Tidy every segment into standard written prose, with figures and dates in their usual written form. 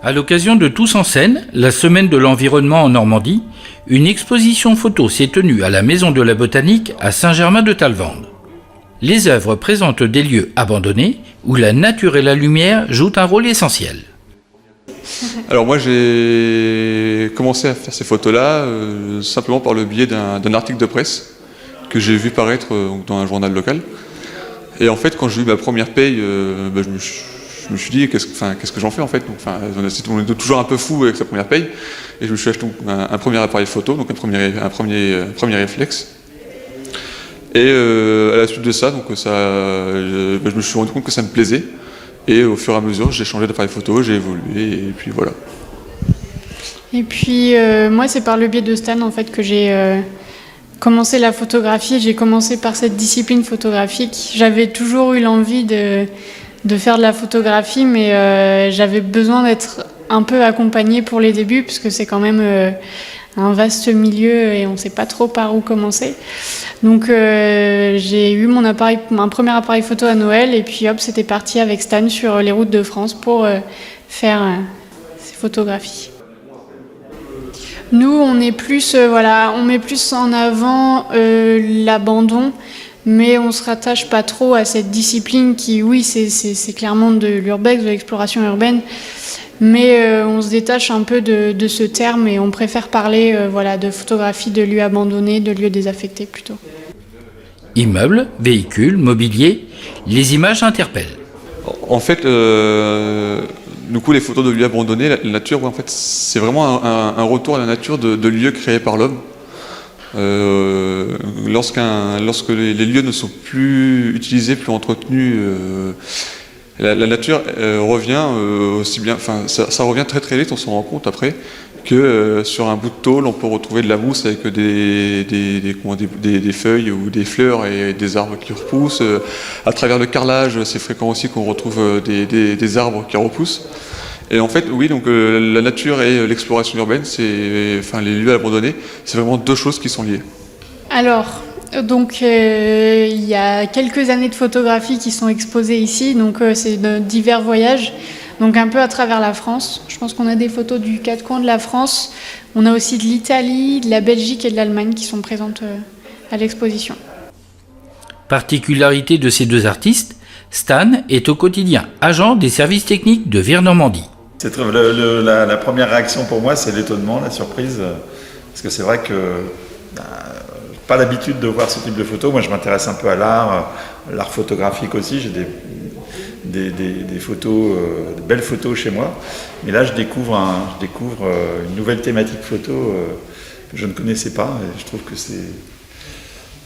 À l'occasion de Tous en Scène, la semaine de l'environnement en Normandie, une exposition photo s'est tenue à la Maison de la Botanique à Saint-Germain-de-Talvende. Les œuvres présentent des lieux abandonnés où la nature et la lumière jouent un rôle essentiel. Alors moi j'ai commencé à faire ces photos-là simplement par le biais d'un article de presse que j'ai vu paraître dans un journal local. Et en fait quand j'ai eu ma première paye, je me suis dit qu'est-ce que j'en fais en fait. On est toujours un peu fou avec sa première paye. Et je me suis acheté un premier appareil photo, donc un premier réflexe. Et à la suite de ça, je me suis rendu compte que ça me plaisait. Et au fur et à mesure, j'ai changé d'appareil photo, j'ai évolué, et puis voilà. Et puis moi, c'est par le biais de Stan en fait que j'ai commencé la photographie. J'ai commencé par cette discipline photographique. J'avais toujours eu l'envie de faire de la photographie, mais j'avais besoin d'être un peu accompagnée pour les débuts, puisque c'est quand même un vaste milieu et on ne sait pas trop par où commencer. Donc j'ai eu un premier appareil photo à Noël et puis hop, c'était parti avec Stan sur les routes de France pour faire ces photographies. Nous, on met plus en avant l'abandon, mais on se rattache pas trop à cette discipline qui, oui, c'est clairement de l'urbex, de l'exploration urbaine, mais on se détache un peu de ce terme et on préfère parler de photographie de lieux abandonnés, de lieux désaffectés plutôt. Immeubles, véhicules, mobilier, les images interpellent. En fait, du coup, les photos de lieux abandonnés, la nature, en fait, c'est vraiment un retour à la nature de lieux créés par l'homme. Lorsque les lieux ne sont plus utilisés, plus entretenus, la nature revient aussi bien. Ça revient très très vite. On s'en rend compte après que sur un bout de tôle, on peut retrouver de la mousse avec des feuilles ou des fleurs et des arbres qui repoussent. À travers le carrelage, c'est fréquent aussi qu'on retrouve des arbres qui repoussent. Et en fait, oui, donc la nature et l'exploration urbaine, les lieux abandonnés, c'est vraiment deux choses qui sont liées. Alors, donc il y a quelques années de photographie qui sont exposées ici, donc c'est de divers voyages, donc un peu à travers la France. Je pense qu'on a des photos du quatre coins de la France. On a aussi de l'Italie, de la Belgique et de l'Allemagne qui sont présentes à l'exposition. Particularité de ces deux artistes, Stan est au quotidien agent des services techniques de Vir Normandie. La première réaction pour moi, c'est l'étonnement, la surprise, parce que c'est vrai que pas l'habitude de voir ce type de photos. Moi, je m'intéresse un peu à l'art photographique aussi. J'ai des photos, de belles photos chez moi. Mais là, je découvre une nouvelle thématique photo que je ne connaissais pas. Et je trouve que je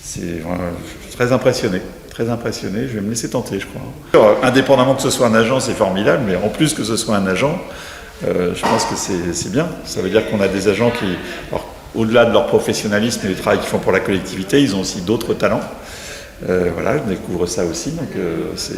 suis très impressionné. Très impressionné, je vais me laisser tenter, je crois. Alors, indépendamment que ce soit un agent, c'est formidable, mais en plus que ce soit un agent, je pense que c'est bien. Ça veut dire qu'on a des agents qui, alors, au-delà de leur professionnalisme et du travail qu'ils font pour la collectivité, ils ont aussi d'autres talents. Je découvre ça aussi, donc c'est